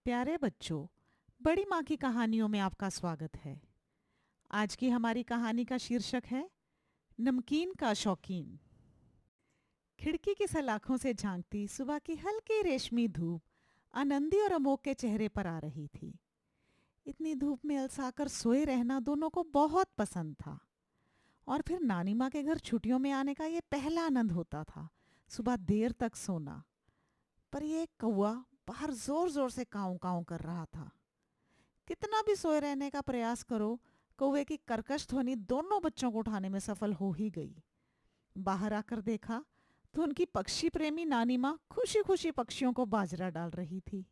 प्यारे बच्चों, बड़ी माँ की कहानियों में आपका स्वागत है। आज की हमारी कहानी का शीर्षक है नमकीन का शौकीन। खिड़की की सलाखों से झांकती सुबह की हल्की रेशमी धूप आनंदी और अमोक के चेहरे पर आ रही थी। इतनी धूप में अलसाकर सोए रहना दोनों को बहुत पसंद था। और फिर नानी माँ के घर छुट्टियों में आने का ये पहला आनंद होता था, सुबह देर तक सोना। पर ये एक कौवा बाहर जोर जोर से काऊ काऊ कर रहा था। कितना भी सोए रहने का प्रयास करो, कौवे की कर्कश ध्वनि दोनों बच्चों को उठाने में सफल हो ही गई। बाहर आकर देखा तो उनकी पक्षी प्रेमी नानी माँ खुशी खुशी पक्षियों को बाजरा डाल रही थी।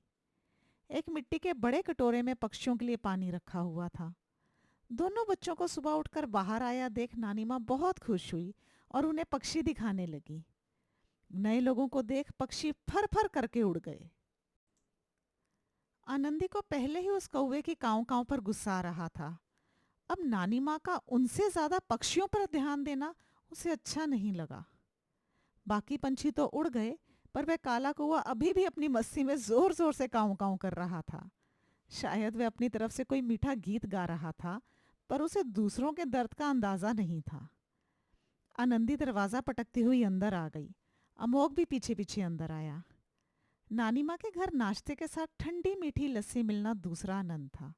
एक मिट्टी के बड़े कटोरे में पक्षियों के लिए पानी रखा हुआ था। दोनों बच्चों को सुबह उठकर बाहर आया देख नानी माँ बहुत खुश हुई और उन्हें पक्षी दिखाने लगी। नए लोगों को देख पक्षी फर फर करके उड़ गए। आनंदी को पहले ही उस कौवे की काऊ काऊ पर गुस्सा आ रहा था। अब नानी माँ का उनसे ज्यादा पक्षियों पर ध्यान देना उसे अच्छा नहीं लगा। बाकी पंछी तो उड़ गए, पर वह काला कौवा अभी भी अपनी मस्ती में जोर जोर से काऊ काऊ कर रहा था। शायद वह अपनी तरफ से कोई मीठा गीत गा रहा था, पर उसे दूसरों के दर्द का अंदाजा नहीं था। आनंदी दरवाजा पटकती हुई अंदर आ गई। अमोक भी पीछे पीछे अंदर आया। नानी माँ के घर नाश्ते के साथ ठंडी मीठी लस्सी मिलना दूसरा आनंद था।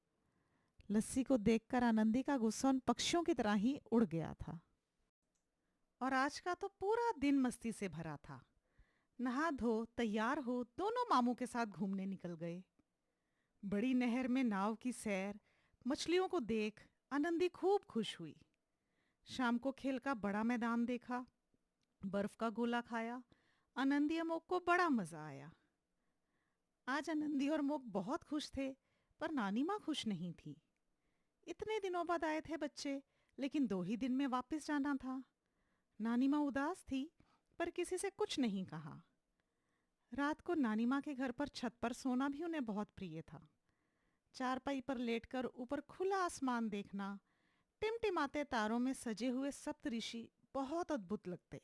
लस्सी को देखकर आनंदी का गुस्सा उन पक्षियों की तरह ही उड़ गया था। और आज का तो पूरा दिन मस्ती से भरा था। नहा धो तैयार हो दोनों मामू के साथ घूमने निकल गए। बड़ी नहर में नाव की सैर, मछलियों को देख आनंदी खूब खुश हुई। शाम को खेल का बड़ा मैदान देखा, बर्फ का गोला खाया। आनंदी और मोक को बड़ा मजा आया। आज आनंदी और मोक बहुत खुश थे, पर नानी माँ खुश नहीं थी। इतने दिनों बाद आए थे बच्चे, लेकिन 2 ही दिन में वापस जाना था। नानी माँ उदास थी, पर किसी से कुछ नहीं कहा। रात को नानी माँ के घर पर छत पर सोना भी उन्हें बहुत प्रिय था। चारपाई पर लेटकर ऊपर खुला आसमान देखना, टिमटिमाते तारों में सजे हुए सप्तऋषि बहुत अद्भुत लगते।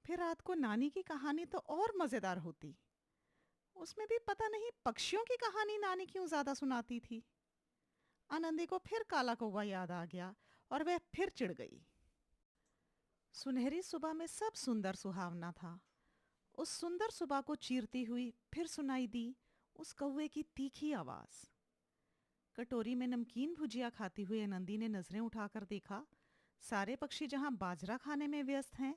फिर रात को नानी की कहानी तो और मजेदार होती। उसमें भी पता नहीं पक्षियों की कहानी नानी क्यों ज्यादा सुनाती थी। आनंदी को फिर काला कौवा याद आ गया और वह फिर चिढ़ गई। सुनहरी सुबह में सब सुंदर सुहावना था। उस सुंदर सुबह को चीरती हुई फिर सुनाई दी उस कौवे की तीखी आवाज। कटोरी में नमकीन भुजिया खाती हुई आनंदी ने नजरें उठाकर देखा, सारे पक्षी जहां बाजरा खाने में व्यस्त हैं,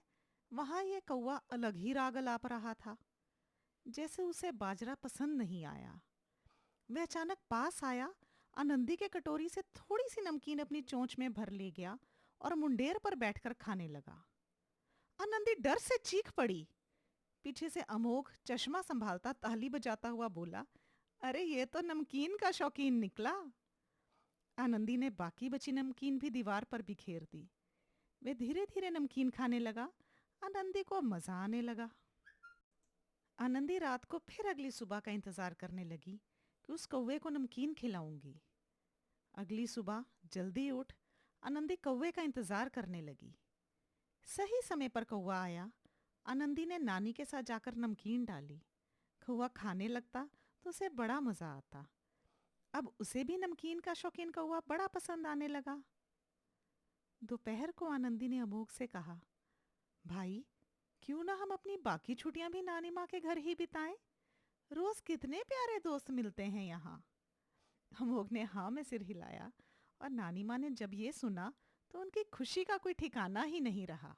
वहां यह कौवा अलग ही राग अलाप रहा था। जैसे उसे बाजरा पसंद नहीं आया। वह अचानक पास आया, आनंदी के कटोरी से थोड़ी सी नमकीन अपनी चोंच में भर ले गया और मुंडेर पर बैठकर खाने लगा। आनंदी डर से चीख पड़ी। पीछे से अमोघ चश्मा संभालता ताली बजाता हुआ बोला, अरे ये तो नमकीन का शौकीन निकला। आनंदी ने बाकी बची नमकीन भी दीवार पर बिखेर दी। वे धीरे धीरे नमकीन खाने लगा। आनंदी को मजा आने लगा। आनंदी रात को फिर अगली सुबह का इंतजार करने लगी कि उस कौवे को नमकीन खिलाऊंगी। अगली सुबह जल्दी उठ आनंदी कौवे का इंतजार करने लगी। सही समय पर कौवा आया। आनंदी ने नानी के साथ जाकर नमकीन डाली। कौवा खाने लगता तो उसे बड़ा मजा आता। अब उसे भी नमकीन का शौकीन कौवा बड़ा पसंद आने लगा। दोपहर को आनंदी ने अमोघ से कहा, भाई क्यों ना हम अपनी बाकी छुट्टियां भी नानी माँ के घर ही बिताएं? रोज कितने प्यारे दोस्त मिलते हैं यहाँ। अमोघ ने हाँ में सिर हिलाया और नानी माँ ने जब ये सुना तो उनकी खुशी का कोई ठिकाना ही नहीं रहा।